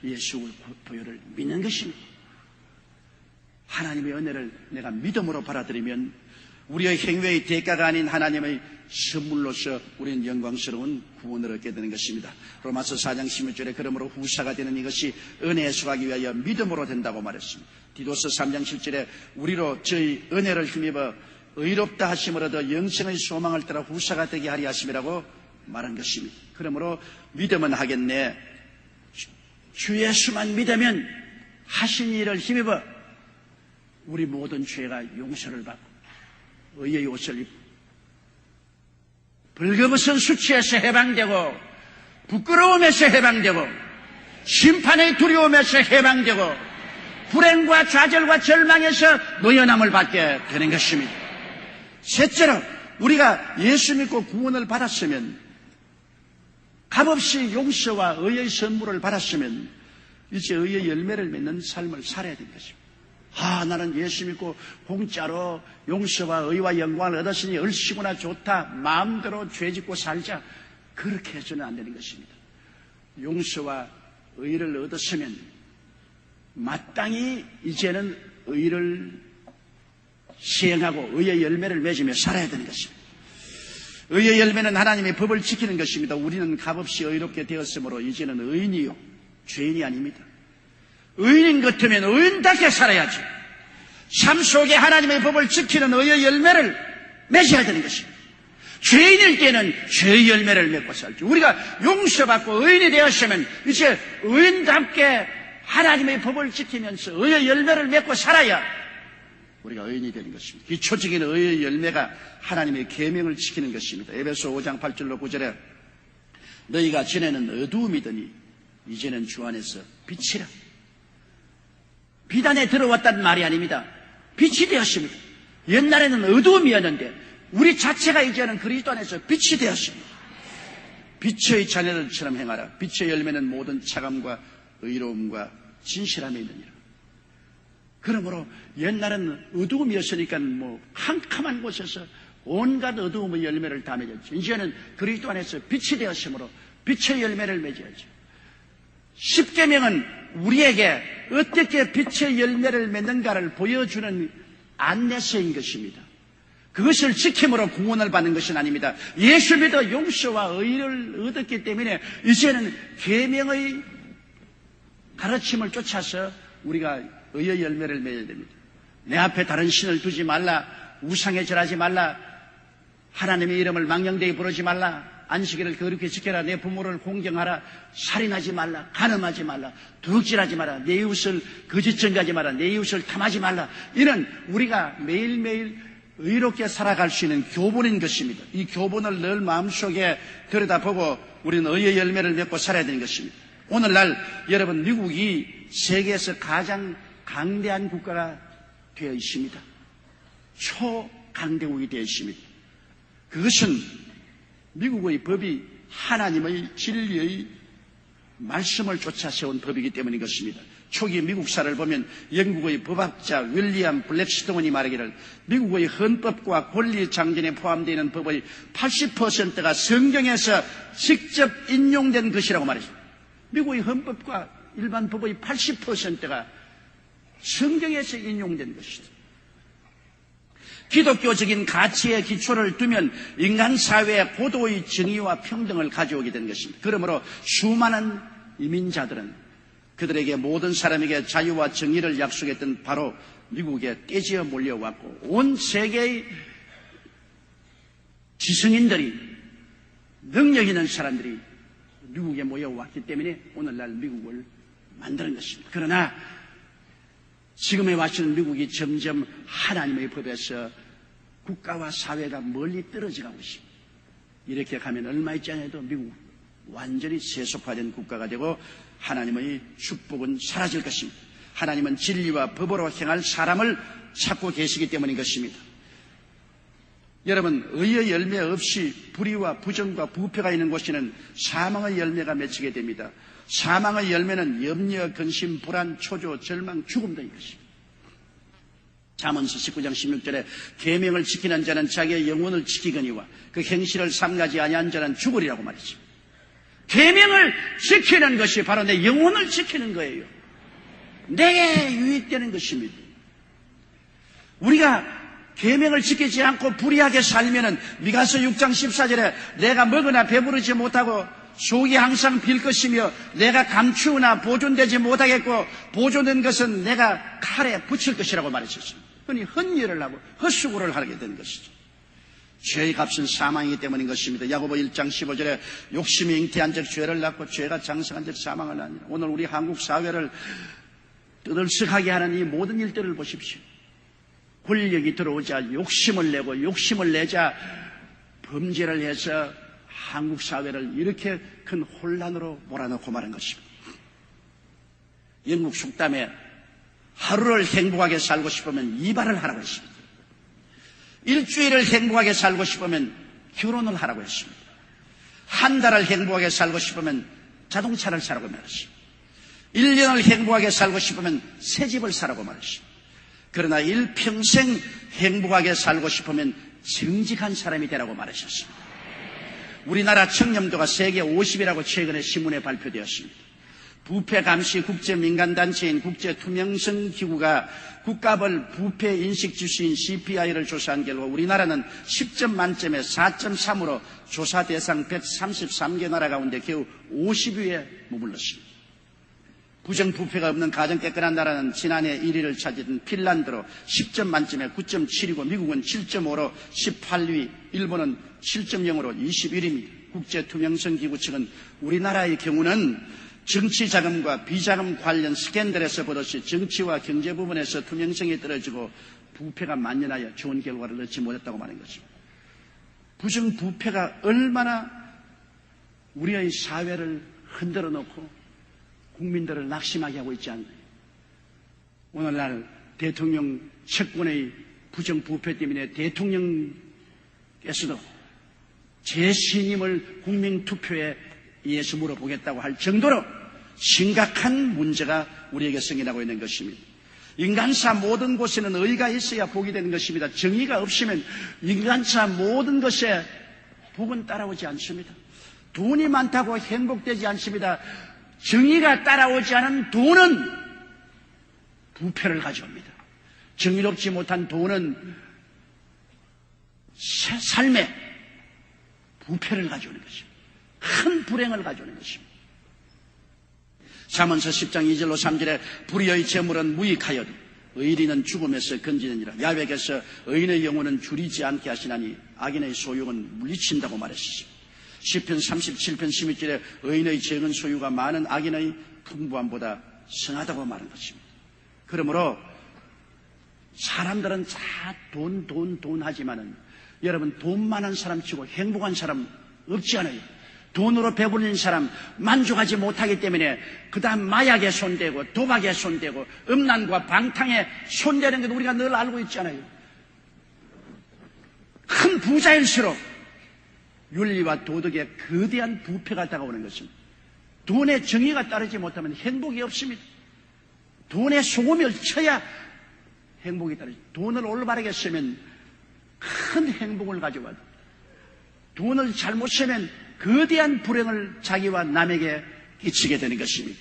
예수 부여를 믿는 것입니다. 하나님의 은혜를 내가 믿음으로 받아들이면 우리의 행위의 대가가 아닌 하나님의 선물로서 우리는 영광스러운 구원을 얻게 되는 것입니다. 로마서 4장 16절에 그러므로 후사가 되는 이것이 은혜에 속하기 위하여 믿음으로 된다고 말했습니다. 디도서 3장 7절에 우리로 저희 은혜를 힘입어 의롭다 하심을 얻어 영생의 소망을 따라 후사가 되게 하리 하심이라고 말한 것입니다. 그러므로 믿으면 하겠네. 주 예수만 믿으면 하신 일을 힘입어 우리 모든 죄가 용서를 받고 의의 옷을 입고 벌거벗은 수치에서 해방되고 부끄러움에서 해방되고 심판의 두려움에서 해방되고 불행과 좌절과 절망에서 노연함을 받게 되는 것입니다. 셋째로 우리가 예수 믿고 구원을 받았으면 값없이 용서와 의의 선물을 받았으면 이제 의의 열매를 맺는 삶을 살아야 되는 것입니다. 나는 예수 믿고 공짜로 용서와 의와 영광을 얻었으니 얼씨구나 좋다. 마음대로 죄짓고 살자. 그렇게 해서는 안 되는 것입니다. 용서와 의를 얻었으면 마땅히 이제는 의를 시행하고 의의 열매를 맺으며 살아야 되는 것입니다. 의의 열매는 하나님의 법을 지키는 것입니다. 우리는 값없이 의롭게 되었으므로 이제는 의인이요 죄인이 아닙니다. 의인인 것 같으면 의인답게 살아야지. 삶 속에 하나님의 법을 지키는 의의 열매를 맺어야 되는 것입니다. 죄인일 때는 죄의 열매를 맺고 살죠. 우리가 용서받고 의인이 되었으면 이제 의인답게 하나님의 법을 지키면서 의의 열매를 맺고 살아야 우리가 의인이 되는 것입니다. 기초적인 의의 열매가 하나님의 계명을 지키는 것입니다. 에베소 5장 8절로 9절에 너희가 전에는 어두움이더니 이제는 주 안에서 빛이라. 비단에 들어왔다는 말이 아닙니다. 빛이 되었습니다. 옛날에는 어두움이었는데 우리 자체가 이제는 그리스도 안에서 빛이 되었습니다. 빛의 자녀들처럼 행하라. 빛의 열매는 모든 차감과 의로움과 진실함에 있느니라. 그러므로 옛날에는 어두움이었으니까 캄캄한 곳에서 온갖 어두움의 열매를 다 맺었죠. 이제는 그리스도 안에서 빛이 되었으므로 빛의 열매를 맺어야죠. 십계명은 우리에게 어떻게 빛의 열매를 맺는가를 보여주는 안내서인 것입니다. 그것을 지킴으로 구원을 받는 것은 아닙니다. 예수 믿어 용서와 의를 얻었기 때문에 이제는 계명의 가르침을 쫓아서 우리가 의의 열매를 맺어야 됩니다. 내 앞에 다른 신을 두지 말라, 우상에 절하지 말라, 하나님의 이름을 망령되이 부르지 말라, 안식일을 거룩히 지켜라, 내 부모를 공경하라, 살인하지 말라, 간음하지 말라, 도둑질하지 마라, 내 이웃을 거짓 증거하지 마라, 내 이웃을 탐하지 말라. 이는 우리가 매일매일 의롭게 살아갈 수 있는 교본인 것입니다. 이 교본을 늘 마음속에 들여다보고 우리는 의의 열매를 맺고 살아야 되는 것입니다. 오늘날 여러분, 미국이 세계에서 가장 강대한 국가가 되어 있습니다. 초강대국이 되어 있습니다. 그것은 미국의 법이 하나님의 진리의 말씀을 쫓아 세운 법이기 때문인 것입니다. 초기 미국사를 보면 영국의 법학자 윌리엄 블랙스톤이 말하기를 미국의 헌법과 권리장전에 포함되어 있는 법의 80%가 성경에서 직접 인용된 것이라고 말했습니다. 미국의 헌법과 일반 법의 80%가 성경에서 인용된 것이다. 기독교적인 가치의 기초를 두면 인간 사회의 고도의 정의와 평등을 가져오게 된 것입니다. 그러므로 수많은 이민자들은 그들에게 모든 사람에게 자유와 정의를 약속했던 바로 미국에 떼지어 몰려왔고 온 세계의 지성인들이 능력 있는 사람들이 미국에 모여왔기 때문에 오늘날 미국을 만드는 것입니다. 그러나 지금에 와서는 미국이 점점 하나님의 법에서 국가와 사회가 멀리 떨어져 가고 있습니다. 이렇게 가면 얼마 있지 않아도 미국 완전히 세속화된 국가가 되고 하나님의 축복은 사라질 것입니다. 하나님은 진리와 법으로 행할 사람을 찾고 계시기 때문인 것입니다. 여러분, 의의 열매 없이 불의와 부정과 부패가 있는 곳에는 사망의 열매가 맺히게 됩니다. 사망의 열매는 염려, 근심, 불안, 초조, 절망, 죽음 등인 것입니다. 잠언서 19장 16절에 계명을 지키는 자는 자기의 영혼을 지키거니와 그 행실을 삼가지 아니한 자는 죽으리라고 말이죠. 계명을 지키는 것이 바로 내 영혼을 지키는 거예요. 내게 유익되는 것입니다. 우리가 계명을 지키지 않고 불의하게 살면은 미가서 6장 14절에 내가 먹으나 배부르지 못하고 속이 항상 빌 것이며 내가 감추나 보존되지 못하겠고 보존된 것은 내가 칼에 붙일 것이라고 말했었죠. 흔히 헛일을 하고 헛수고를 하게 되는 것이죠. 죄의 값은 사망이기 때문인 것입니다. 야고보 1장 15절에 욕심이 잉태한 적 죄를 낳고 죄가 장성한 적 사망을 낳느니라. 오늘 우리 한국 사회를 떠들썩하게 하는 이 모든 일들을 보십시오. 권력이 들어오자 욕심을 내고 욕심을 내자 범죄를 해서 한국 사회를 이렇게 큰 혼란으로 몰아넣고 마는 것입니다. 영국 속담에 하루를 행복하게 살고 싶으면 이발을 하라고 했습니다. 일주일을 행복하게 살고 싶으면 결혼을 하라고 했습니다. 한 달을 행복하게 살고 싶으면 자동차를 사라고 말했습니다. 1년을 행복하게 살고 싶으면 새 집을 사라고 말했습니다. 그러나 일평생 행복하게 살고 싶으면 정직한 사람이 되라고 말하셨습니다. 우리나라 청렴도가 세계 50이라고 최근에 신문에 발표되었습니다. 부패 감시 국제민간단체인 국제투명성기구가 국가별 부패 인식지수인 CPI를 조사한 결과 우리나라는 10점 만점에 4.3으로 조사 대상 133개 나라 가운데 겨우 50위에 머물렀습니다. 부정부패가 없는 가정 깨끗한 나라는 지난해 1위를 차지한 핀란드로 10점 만점에 9.7이고 미국은 7.5로 18위, 일본은 7.0으로 21위입니다. 국제투명성기구 측은 우리나라의 경우는 정치 자금과 비자금 관련 스캔들에서 보듯이 정치와 경제 부분에서 투명성이 떨어지고 부패가 만연하여 좋은 결과를 얻지 못했다고 말한 것입니다. 부정부패가 얼마나 우리의 사회를 흔들어 놓고 국민들을 낙심하게 하고 있지 않나요? 오늘날 대통령 측근의 부정부패 때문에 대통령께서도 재신임을 국민투표에 의해서 물어보겠다고 할 정도로 심각한 문제가 우리에게 생겨나고 있는 것입니다. 인간사 모든 곳에는 의가 있어야 복이 되는 것입니다. 정의가 없으면 인간사 모든 것에 복은 따라오지 않습니다. 돈이 많다고 행복되지 않습니다. 정의가 따라오지 않은 돈은 부패를 가져옵니다. 정의롭지 못한 돈은 삶에 부패를 가져오는 것입니다. 큰 불행을 가져오는 것입니다. 잠언서 10장 2절로 3절에 불의의 재물은 무익하여도 의인은 죽음에서 건지느니라. 야훼께서 의인의 영혼은 줄이지 않게 하시나니 악인의 소욕은 물리친다고 말했습니다. 시편 37편 12절에 의인의 적은 소유가 많은 악인의 풍부함보다 성하다고 말한 것입니다. 그러므로 사람들은 다 돈 하지만은 여러분 돈 많은 사람 치고 행복한 사람 없지 않아요. 돈으로 배부른 사람 만족하지 못하기 때문에 그 다음 마약에 손대고 도박에 손대고 음란과 방탕에 손대는 것 우리가 늘 알고 있잖아요. 큰 부자일수록 윤리와 도덕에 거대한 부패가 다가오는 것입니다. 돈에 정의가 따르지 못하면 행복이 없습니다. 돈에 소금을 쳐야 행복이 따르죠. 돈을 올바르게 쓰면 큰 행복을 가져와도 돈을 잘못 쓰면 거대한 불행을 자기와 남에게 끼치게 되는 것입니다.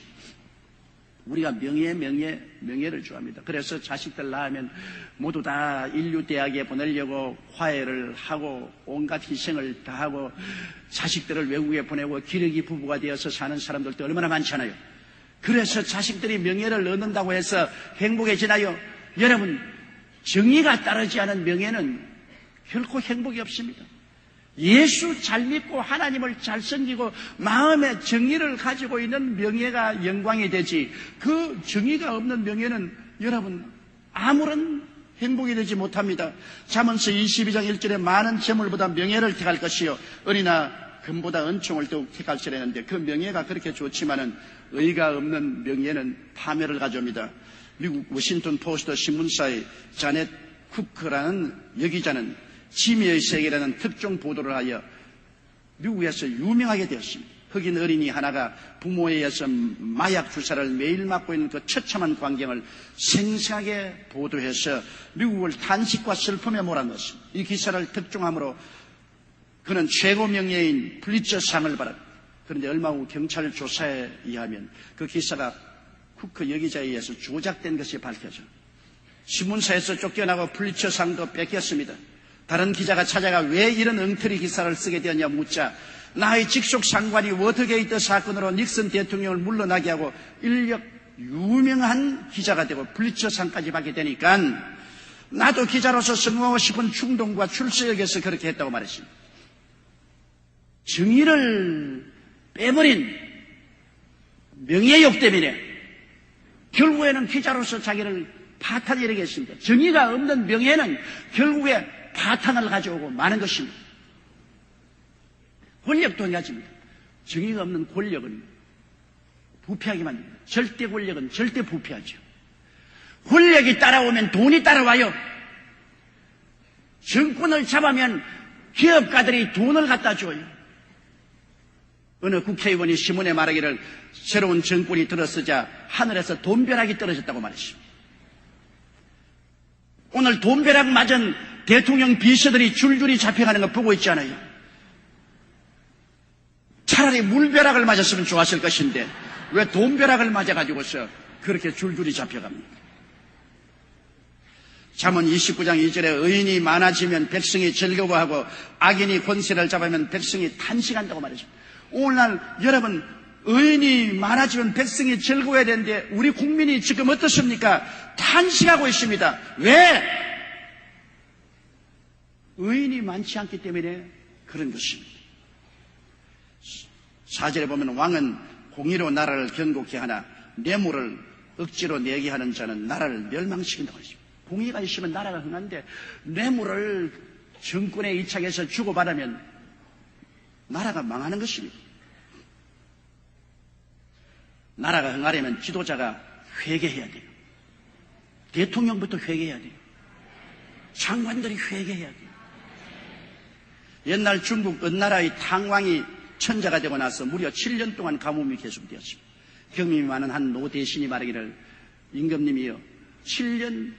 우리가 명예를 좋아합니다. 그래서 자식들 낳으면 모두 다 인류대학에 보내려고 화해를 하고 온갖 희생을 다하고 자식들을 외국에 보내고 기러기 부부가 되어서 사는 사람들도 얼마나 많잖아요. 그래서 자식들이 명예를 얻는다고 해서 행복해지나요? 여러분, 정의가 따르지 않은 명예는 결코 행복이 없습니다. 예수 잘 믿고 하나님을 잘 섬기고 마음에 정의를 가지고 있는 명예가 영광이 되지 그 정의가 없는 명예는 여러분 아무런 행복이 되지 못합니다. 잠언서 22장 1절에 많은 재물보다 명예를 택할 것이요 은이나 금보다 은총을 더욱 택할지라 했는데 그 명예가 그렇게 좋지만은 의가 없는 명예는 파멸을 가져옵니다. 미국 워싱턴 포스트 신문사의 자넷 쿠크라는 여기자는 지미의 세계라는 특종 보도를 하여 미국에서 유명하게 되었습니다. 흑인 어린이 하나가 부모에 의해서 마약 주사를 매일 맞고 있는 그 처참한 광경을 생생하게 보도해서 미국을 탄식과 슬픔에 몰아넣었습니다. 이 기사를 특종함으로 그는 최고 명예인 플리처상을 받았습니다. 그런데 얼마 후 경찰 조사에 의하면 그 기사가 쿠크 여기자에 의해서 조작된 것이 밝혀져 신문사에서 쫓겨나고 플리처상도 뺏겼습니다. 다른 기자가 찾아가 왜 이런 엉터리 기사를 쓰게 되었냐 묻자 나의 직속 상관이 워터게이트 사건으로 닉슨 대통령을 물러나게 하고 인력 유명한 기자가 되고 플리처상까지 받게 되니까 나도 기자로서 성공하고 싶은 충동과 출세역에서 그렇게 했다고 말했습니다. 정의를 빼버린 명예욕 때문에 결국에는 기자로서 자기를 파탄이라게 했습니다. 정의가 없는 명예는 결국에 파탄을 가져오고 마는 것입니다. 권력도 마찬가지입니다. 정의가 없는 권력은 부패하게 만듭니다. 절대 권력은 절대 부패하죠. 권력이 따라오면 돈이 따라와요. 정권을 잡으면 기업가들이 돈을 갖다 줘요. 어느 국회의원이 신문에 말하기를 새로운 정권이 들어서자 하늘에서 돈벼락이 떨어졌다고 말했습니다. 오늘 돈벼락 맞은 대통령 비서들이 줄줄이 잡혀가는 거 보고 있지 않아요? 차라리 물벼락을 맞았으면 좋았을 것인데 왜 돈벼락을 맞아가지고서 그렇게 줄줄이 잡혀갑니까? 잠언 29장 2절에 의인이 많아지면 백성이 즐거워하고 악인이 권세를 잡으면 백성이 탄식한다고 말했습니다. 오늘날 여러분 의인이 많아지면 백성이 즐거워야 되는데 우리 국민이 지금 어떻습니까? 탄식하고 있습니다. 왜? 의인이 많지 않기 때문에 그런 것입니다. 4절에 보면 왕은 공의로 나라를 견고케 하나 뇌물을 억지로 내게 하는 자는 나라를 멸망시킨다고 했습니다. 공의가 있으면 나라가 흥한데 뇌물을 정권에 이착해서 주고받으면 나라가 망하는 것입니다. 나라가 흥하려면 지도자가 회개해야 돼요. 대통령부터 회개해야 돼요. 장관들이 회개해야 돼요. 옛날 중국 은나라의 탕왕이 천자가 되고 나서 무려 7년 동안 가뭄이 계속되었습니다. 경험이 많은 한 노대신이 말하기를 임금님이여 7년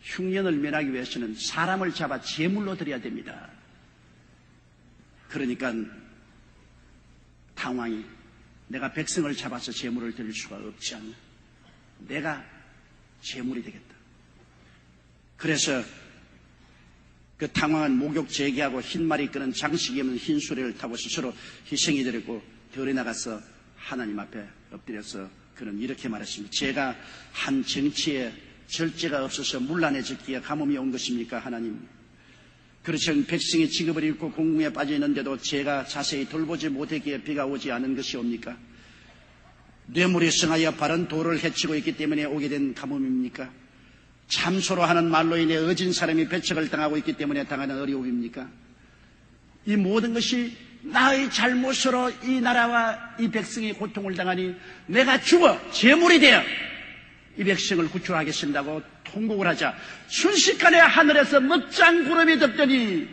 흉년을 면하기 위해서는 사람을 잡아 제물로 드려야 됩니다. 그러니까 탕왕이 내가 백성을 잡아서 제물을 드릴 수가 없지 않나. 내가 제물이 되겠다. 그래서 그 탕왕은 목욕 재개하고 흰말이 끄는 장식이 없는 흰 수레를 타고 스스로 희생이 되려고 들에 나가서 하나님 앞에 엎드려서 그는 이렇게 말했습니다. 제가 한 정치에 절제가 없어서 문란해졌기에 가뭄이 온 것입니까 하나님? 그렇지만 백성이 직업을 잃고 공궁에 빠져 있는데도 제가 자세히 돌보지 못했기에 비가 오지 않은 것이옵니까? 뇌물이 성하여 바른 도를 해치고 있기 때문에 오게 된 가뭄입니까? 참소로 하는 말로 인해 어진 사람이 배척을 당하고 있기 때문에 당하는 어려움입니까? 이 모든 것이 나의 잘못으로 이 나라와 이 백성이 고통을 당하니 내가 죽어 제물이 되어 이 백성을 구출하겠습니다고 통곡을 하자 순식간에 하늘에서 멋장 구름이 덮더니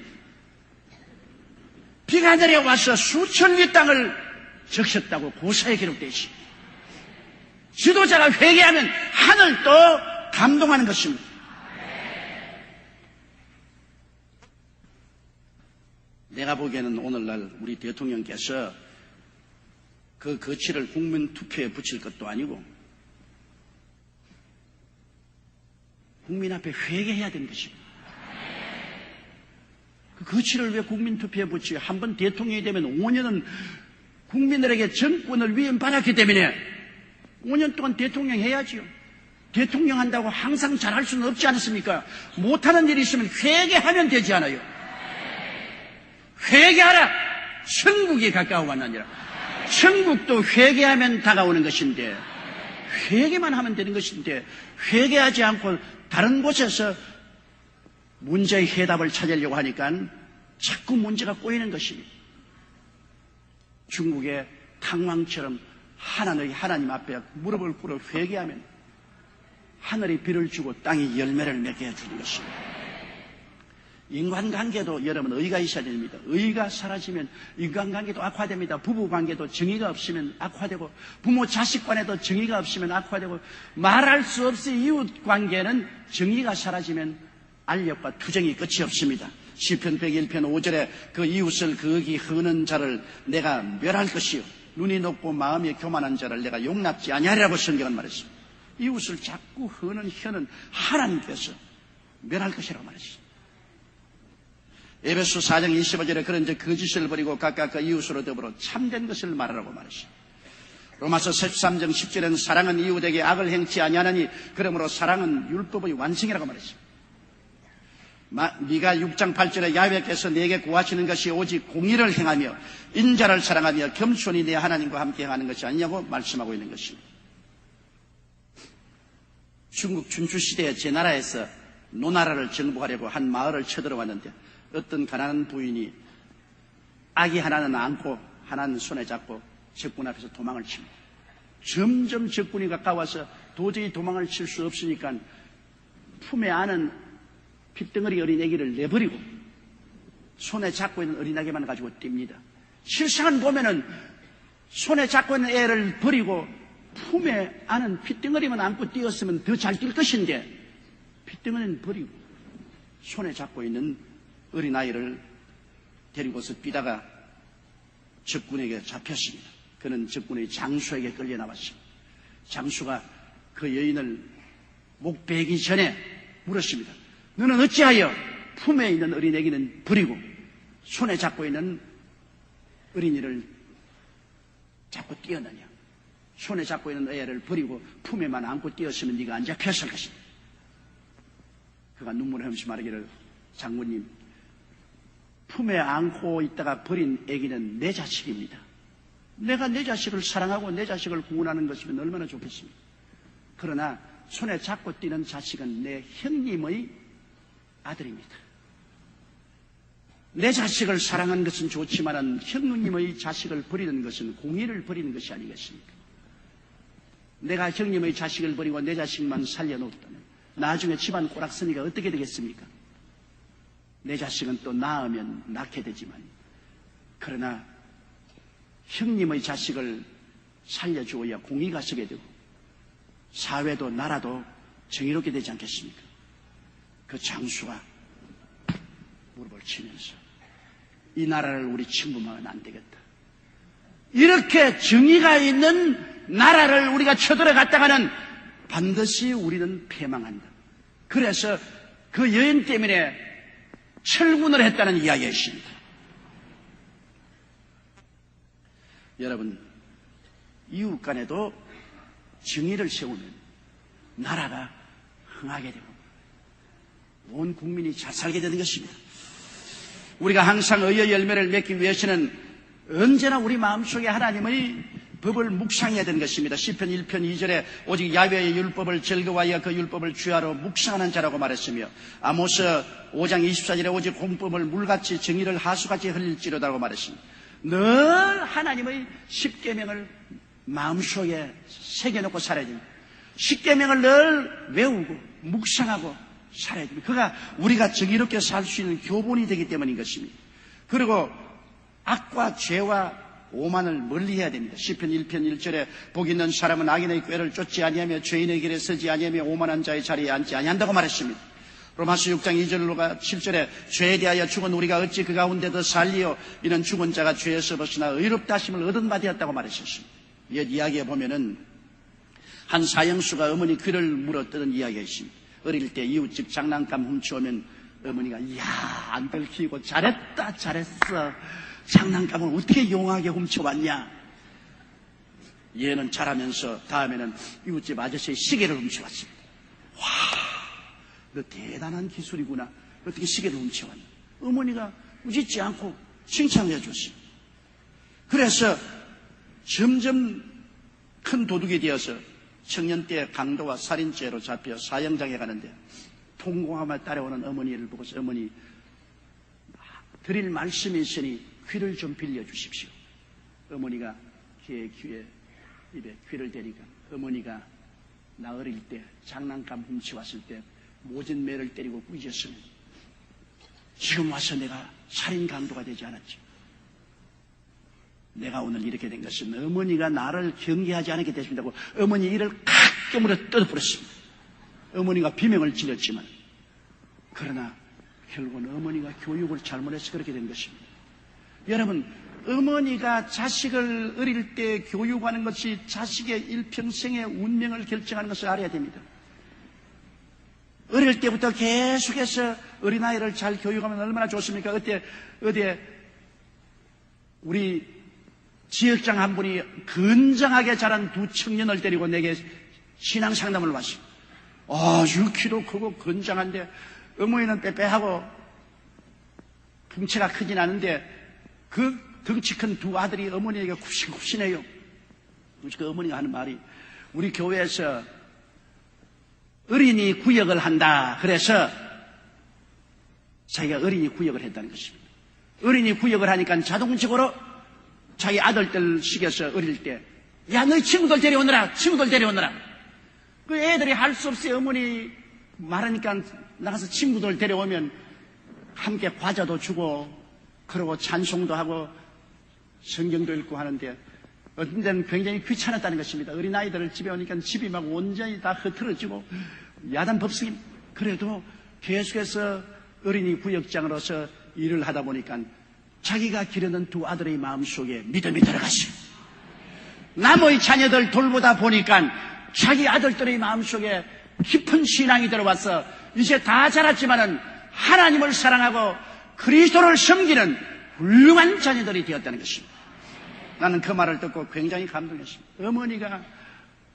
비가 내려와서 수천 리 땅을 적셨다고 고사에 기록되어 있습니다. 지도자가 회개하면 하늘도 감동하는 것입니다. 내가 보기에는 오늘날 우리 대통령께서 그 거취를 국민 투표에 붙일 것도 아니고 국민 앞에 회개해야 되는 것입니다. 그 거취를 왜 국민 투표에 붙여요? 한번 대통령이 되면 5년은 국민들에게 정권을 위임받았기 때문에 5년 동안 대통령 해야지요. 대통령 한다고 항상 잘할 수는 없지 않습니까? 못하는 일이 있으면 회개하면 되지 않아요? 회개하라! 천국이 가까워 왔느니라. 천국도 회개하면 다가오는 것인데 회개만 하면 되는 것인데 회개하지 않고 다른 곳에서 문제의 해답을 찾으려고 하니까 자꾸 문제가 꼬이는 것입니다. 중국의 탕왕처럼 하나님 앞에 무릎을 꿇어 회개하면 하늘이 비를 주고 땅이 열매를 맺게 해주는 것입니다. 인간관계도 여러분 의가 있어야 됩니다. 의가 사라지면 인간관계도 악화됩니다. 부부관계도 정의가 없으면 악화되고 부모 자식 간에도 정의가 없으면 악화되고 말할 수 없이 이웃관계는 정의가 사라지면 알력과 투정이 끝이 없습니다. 시편 101편 5절에 그 이웃을 거기 허는 자를 내가 멸할 것이요 눈이 높고 마음이 교만한 자를 내가 용납지 아니하리라고 성경은 말했습니다. 이웃을 자꾸 허는 혀는 하나님께서 멸할 것이라고 말했습니다. 에베소 4장 25절에 그런 저 거짓을 버리고 각각 그 이웃으로 더불어 참된 것을 말하라고 말했습니다. 로마서 13장 10절에는 사랑은 이웃에게 악을 행치 아니하나니 그러므로 사랑은 율법의 완성이라고 말했습니다. 미가 6장 8절에 야훼께서 내게 구하시는 것이 오직 공의를 행하며 인자를 사랑하며 겸손히 내 하나님과 함께 행하는 것이 아니냐고 말씀하고 있는 것입니다. 중국 춘추시대에 제 나라에서 노나라를 정복하려고 한 마을을 쳐들어왔는데 어떤 가난한 부인이 아기 하나는 안고 하나는 손에 잡고 적군 앞에서 도망을 칩니다. 점점 적군이 가까워서 도저히 도망을 칠 수 없으니까 품에 안은 핏덩어리 어린애기를 내버리고 손에 잡고 있는 어린아기만 가지고 뜁니다. 실상은 보면은 손에 잡고 있는 애를 버리고 품에 안은 핏덩어리만 안고 뛰었으면 더 잘 뛸 것인데 핏덩어리는 버리고 손에 잡고 있는 어린아이를 데리고서 뛰다가 적군에게 잡혔습니다. 그는 적군의 장수에게 끌려 나왔습니다. 장수가 그 여인을 목 베기 전에 물었습니다. 너는 어찌하여 품에 있는 어린애기는 버리고 손에 잡고 있는 어린이를 잡고 뛰었느냐? 손에 잡고 있는 애를 버리고 품에만 안고 뛰었으면 네가 안 잡혔을 것이다. 그가 눈물을 흘리면서 말하기를 장군님, 품에 안고 있다가 버린 애기는 내 자식입니다. 내가 내 자식을 사랑하고 내 자식을 구원하는 것이면 얼마나 좋겠습니까? 그러나 손에 잡고 뛰는 자식은 내 형님의 아들입니다. 내 자식을 사랑하는 것은 좋지만 형님의 자식을 버리는 것은 공의를 버리는 것이 아니겠습니까? 내가 형님의 자식을 버리고 내 자식만 살려놓았다면 나중에 집안 꼬락서니가 어떻게 되겠습니까? 내 자식은 또 낳으면 낳게 되지만 그러나 형님의 자식을 살려주어야 공의가 서게 되고 사회도 나라도 정의롭게 되지 않겠습니까? 그 장수가 무릎을 치면서 이 나라를 우리 침범하면 안 되겠다. 이렇게 정의가 있는 나라를 우리가 쳐들어갔다가는 반드시 우리는 패망한다. 그래서 그 여인 때문에 철군을 했다는 이야기가 있습니다. 여러분, 이웃 간에도 정의를 세우면 나라가 흥하게 되고 온 국민이 잘 살게 되는 것입니다. 우리가 항상 의의 열매를 맺기 위해서는 언제나 우리 마음속에 하나님의 법을 묵상해야 되는 것입니다. 시편 1편 2절에 오직 야훼의 율법을 즐거워하여 그 율법을 주야로 묵상하는 자라고 말했으며 아모스 5장 24절에 오직 공법을 물같이 정의를 하수같이 흘릴지로다고 말했습니다. 늘 하나님의 십계명을 마음속에 새겨놓고 살아야 됩니다. 십계명을 늘 외우고 묵상하고 살아야 됩니다. 그가 우리가 정의롭게 살 수 있는 교본이 되기 때문인 것입니다. 그리고 악과 죄와 오만을 멀리해야 됩니다. 시편 1편 1절에 복 있는 사람은 악인의 꾀를 쫓지 아니하며 죄인의 길에 서지 아니하며 오만한 자의 자리에 앉지 아니한다고 말했습니다. 로마서 6장 2절로가 7절에 죄에 대하여 죽은 우리가 어찌 그 가운데 더 살리요 이는 죽은 자가 죄에서 벗어나 의롭다 하심을 얻은 바 되었다고 말했었습니다. 옛 이야기에 보면은 한 사형수가 어머니 귀를 물어뜯은 이야기가 있습니다. 어릴 때 이웃집 장난감 훔쳐오면 어머니가 이야 안 들키고 잘했다 잘했어. 장난감을 어떻게 용하게 훔쳐왔냐. 얘는 잘하면서 다음에는 이웃집 아저씨의 시계를 훔쳐왔습니다. 와, 너 대단한 기술이구나. 어떻게 시계를 훔쳐왔냐. 어머니가 우짖지 않고 칭찬해 줬습니다. 그래서 점점 큰 도둑이 되어서 청년 때 강도와 살인죄로 잡혀 사형장에 가는데 통곡하며 따라오는 어머니를 보고서 어머니 드릴 말씀이 있으니 귀를 좀 빌려주십시오. 어머니가 귀에 입에 귀를 대니까 어머니가 나 어릴 때 장난감 훔쳐왔을 때 모진 매를 때리고 꾸짖었으면 지금 와서 내가 살인 강도가 되지 않았지. 내가 오늘 이렇게 된 것은 어머니가 나를 경계하지 않게 됐습니다고 어머니 이를 칵 뜯어버렸습니다. 어머니가 비명을 지렸지만 그러나 결국은 어머니가 교육을 잘못해서 그렇게 된 것입니다. 여러분, 어머니가 자식을 어릴 때 교육하는 것이 자식의 일평생의 운명을 결정하는 것을 알아야 됩니다. 어릴 때부터 계속해서 어린아이를 잘 교육하면 얼마나 좋습니까? 어디에 우리 지역장 한 분이 건장하게 자란 두 청년을 데리고 내게 신앙 상담을 왔어요. 아주 키도 크고 건장한데 어머니는 빼빼하고 덩치가 크진 않은데 그 덩치 큰 두 아들이 어머니에게 굽신굽신해요. 그 어머니가 하는 말이 우리 교회에서 어린이 구역을 한다. 그래서 자기가 어린이 구역을 했다는 것입니다. 어린이 구역을 하니까 자동적으로 자기 아들들 시켜서 어릴 때 야, 너희 친구들 데려오느라. 그 애들이 할 수 없어요. 어머니 말하니까 나가서 친구들 데려오면 함께 과자도 주고 그러고 찬송도 하고 성경도 읽고 하는데 어떤 데는 굉장히 귀찮았다는 것입니다. 어린아이들을 집에 오니까 집이 막 온전히 다 흐트러지고 야단법석이 그래도 계속해서 어린이 구역장으로서 일을 하다 보니까 자기가 기르는 두 아들의 마음속에 믿음이 들어갔어요. 남의 자녀들 돌보다 보니까 자기 아들들의 마음속에 깊은 신앙이 들어와서 이제 다 자랐지만은 하나님을 사랑하고 그리스도를 섬기는 훌륭한 자녀들이 되었다는 것입니다. 나는 그 말을 듣고 굉장히 감동했습니다. 어머니가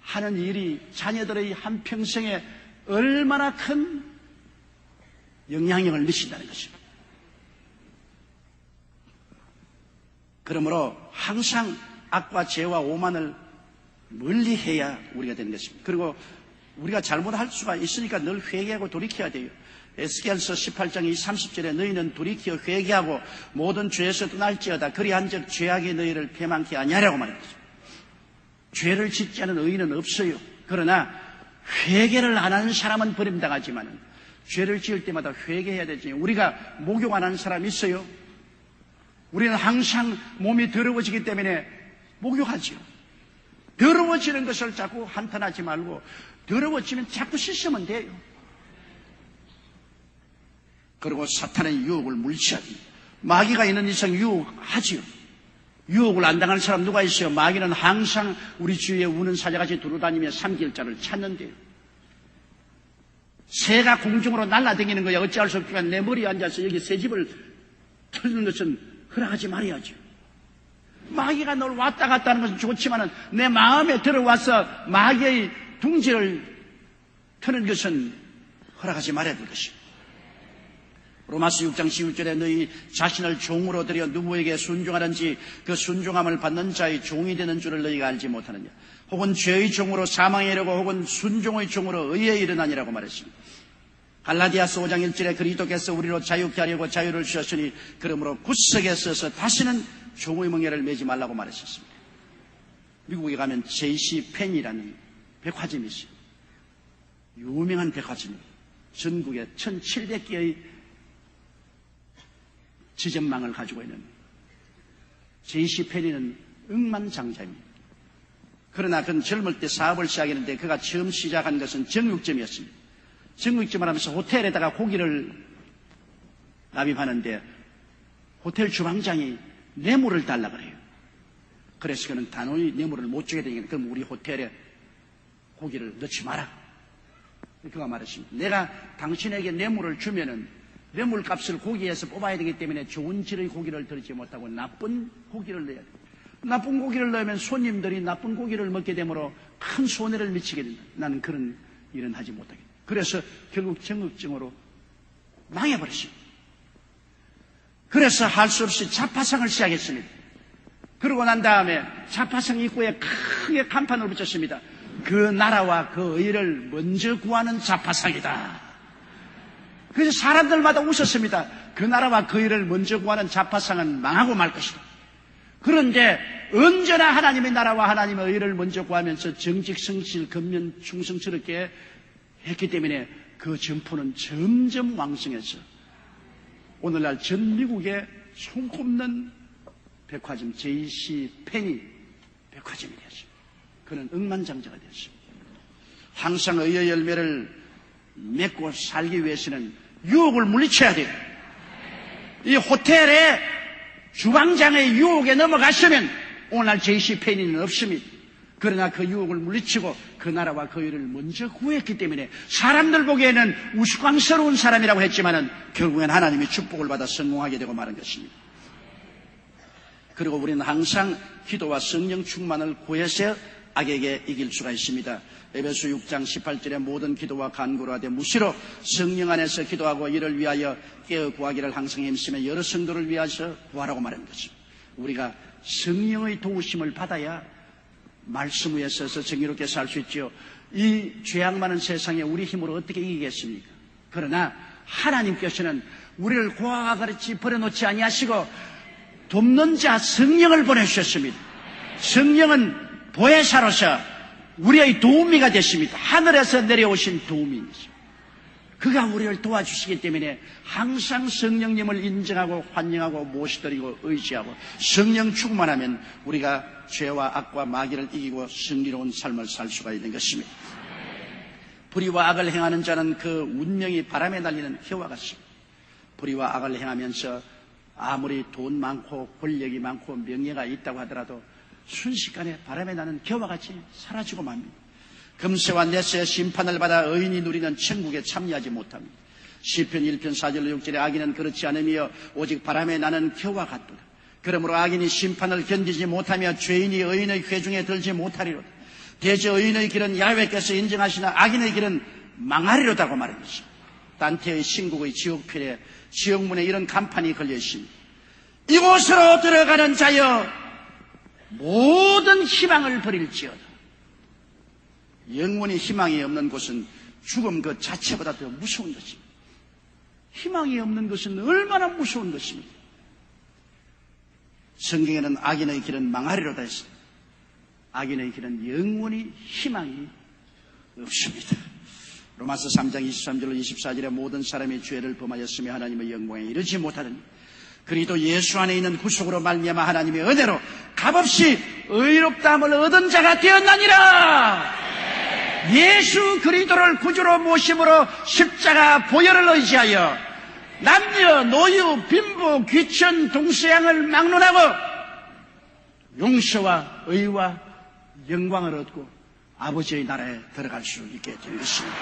하는 일이 자녀들의 한평생에 얼마나 큰 영향력을 미친다는 것입니다. 그러므로 항상 악과 죄와 오만을 멀리해야 우리가 되는 것입니다. 그리고 우리가 잘못할 수가 있으니까 늘 회개하고 돌이켜야 돼요. 에스겔서 18장 30절에 너희는 돌이켜 회개하고 모든 죄에서 떠날지어다. 그리한즉 죄악이 너희를 패망케 아니하라고 말했습니다. 죄를 짓지 않은 의인은 없어요. 그러나 회개를 안 하는 사람은 버림당하지만 죄를 지을 때마다 회개해야 되지. 우리가 목욕 안 하는 사람이 있어요. 우리는 항상 몸이 더러워지기 때문에 목욕하지요. 더러워지는 것을 자꾸 한탄하지 말고 더러워지면 자꾸 씻으면 돼요. 그리고 사탄의 유혹을 물리쳐야 됩니다. 마귀가 있는 이상 유혹하지요. 유혹을 안 당하는 사람 누가 있어요? 마귀는 항상 우리 주위에 우는 사자같이 두루다니며 삼킬 자를 찾는데요. 새가 공중으로 날아다니는 거야. 어찌할 수 없지만 내 머리에 앉아서 여기 새집을 털는 것은 허락하지 말아야죠. 마귀가 널 왔다 갔다 하는 것은 좋지만 내 마음에 들어와서 마귀의 둥지를 트는 것은 허락하지 말아야 될 것입니다. 로마서 6장 11절에 너희 자신을 종으로 들여 누구에게 순종하는지 그 순종함을 받는 자의 종이 되는 줄을 너희가 알지 못하느냐. 혹은 죄의 종으로 사망에 이르고 혹은 순종의 종으로 의에 이르나니라고 말했습니다. 갈라디아서 5장 1절에 그리스도께서 우리로 자유케 하려고 자유를 주셨으니 그러므로 구석에 서서 다시는 종의 멍에를 매지 말라고 말했었습니다. 미국에 가면 JC 펜이라는 백화점이 있어요. 유명한 백화점입니다. 전국에 1700개의 지점망을 가지고 있는 JC 펜이는 억만장자입니다. 그러나 그는 젊을 때 사업을 시작했는데 그가 처음 시작한 것은 정육점이었습니다. 정육점을 하면서 호텔에다가 고기를 납입하는데 호텔 주방장이 뇌물을 달라 그래요. 그래서 그는 단호히 뇌물을 못 주게 되니까 그럼 우리 호텔에 고기를 넣지 마라. 그가 말했습니다. 내가 당신에게 뇌물을 주면은 뇌물 값을 고기에서 뽑아야 되기 때문에 좋은 질의 고기를 들지 못하고 나쁜 고기를 넣어야 돼요. 나쁜 고기를 넣으면 손님들이 나쁜 고기를 먹게 되므로 큰 손해를 미치게 된다. 나는 그런 일은 하지 못하겠다. 그래서 결국 정육점으로 망해버렸습니다. 그래서 할 수 없이 자파상을 시작했습니다. 그러고 난 다음에 자파상 입구에 크게 간판을 붙였습니다. 그 나라와 그 의를 먼저 구하는 자파상이다. 그래서 사람들마다 웃었습니다. 그 나라와 그 의를 먼저 구하는 자파상은 망하고 말 것이다. 그런데 언제나 하나님의 나라와 하나님의 의를 먼저 구하면서 정직, 성실, 근면, 충성스럽게 했기 때문에 그 점포는 점점 왕성해서 오늘날 전 미국에 손꼽는 백화점 JC 페니 백화점이 되었습니다. 그는 억만장자가 되었습니다. 항상 의의 열매를 맺고 살기 위해서는 유혹을 물리쳐야 돼요. 이 호텔의 주방장의 유혹에 넘어갔으면 오늘날 JC 페니는 없습니다. 그러나 그 유혹을 물리치고 그 나라와 그 의를 먼저 구했기 때문에 사람들 보기에는 우스꽝스러운 사람이라고 했지만은 결국엔 하나님의 축복을 받아 성공하게 되고 마는 것입니다. 그리고 우리는 항상 기도와 성령 충만을 구해서 악에게 이길 수가 있습니다. 에베소 6장 18절에 모든 기도와 간구로 하되 무시로 성령 안에서 기도하고 이를 위하여 깨어 구하기를 항상 힘쓰며 여러 성도를 위하여 구하라고 말하는 것입니다. 우리가 성령의 도우심을 받아야 말씀 위에 서서 정의롭게 살 수 있죠. 이 죄악 많은 세상에 우리 힘으로 어떻게 이기겠습니까? 그러나 하나님께서는 우리를 고아와 같이 버려놓지 아니하시고 돕는 자 성령을 보내주셨습니다. 성령은 보혜사로서 우리의 도우미가 되십니다. 하늘에서 내려오신 도우미입니다. 그가 우리를 도와주시기 때문에 항상 성령님을 인정하고 환영하고 모시드리고 의지하고 성령 충만하면 우리가 죄와 악과 마귀를 이기고 승리로운 삶을 살 수가 있는 것입니다. 불의와 악을 행하는 자는 그 운명이 바람에 날리는 해와 같습니다. 불의와 악을 행하면서 아무리 돈 많고 권력이 많고 명예가 있다고 하더라도 순식간에 바람에 나는 겨와 같이 사라지고 맙니다. 금세와 넷세의 심판을 받아 의인이 누리는 천국에 참여하지 못합니다. 시편 1편 4절로 6절에 악인은 그렇지 않으며 오직 바람에 나는 겨와 같도다. 그러므로 악인이 심판을 견디지 못하며 죄인이 의인의 회중에 들지 못하리로다. 대저 의인의 길은 야훼께서 인정하시나 악인의 길은 망하리로다고 말합니다. 단테의 신국의 지옥편에 지옥문에 이런 간판이 걸려 있습니다. 이곳으로 들어가는 자여 모든 희망을 버릴지어다. 영원히 희망이 없는 곳은 죽음 그 자체보다 더 무서운 것입니다. 희망이 없는 것은 얼마나 무서운 것입니다. 성경에는 악인의 길은 망하리로다 했어요. 악인의 길은 영원히 희망이 없습니다. 로마서 3장 23절로 24절에 모든 사람이 죄를 범하였으며 하나님의 영광에 이르지 못하더니 그리도 예수 안에 있는 구속으로 말미암아 하나님의 은혜로 값없이 의롭다함을 얻은 자가 되었나니라. 예수 그리스도를 구주로 모심으로 십자가 보혈을 의지하여 남녀, 노유, 빈부, 귀천, 동서양을 막론하고 용서와 의와 영광을 얻고 아버지의 나라에 들어갈 수 있게 된 것입니다.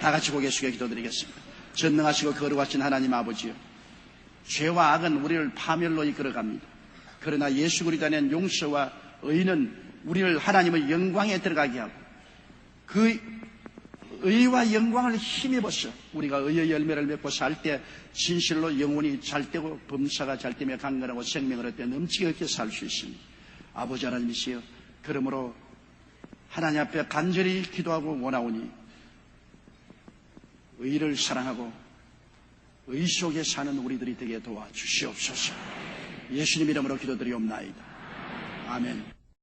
다 같이 고개 숙여 기도드리겠습니다. 전능하시고 거룩하신 하나님 아버지요, 죄와 악은 우리를 파멸로 이끌어갑니다. 그러나 예수 그리스도 안에 용서와 의는 우리를 하나님의 영광에 들어가게 하고 그 의와 영광을 힘입어서 우리가 의의 열매를 맺고 살 때 진실로 영혼이 잘되고 범사가 잘되며 강건하고 생명을 얻되 넘치게 이렇게 살 수 있습니다. 아버지 하나님이시여, 그러므로 하나님 앞에 간절히 기도하고 원하오니 의를 사랑하고 의 속에 사는 우리들이 되게 도와주시옵소서. 예수님 이름으로 기도드리옵나이다. 아멘.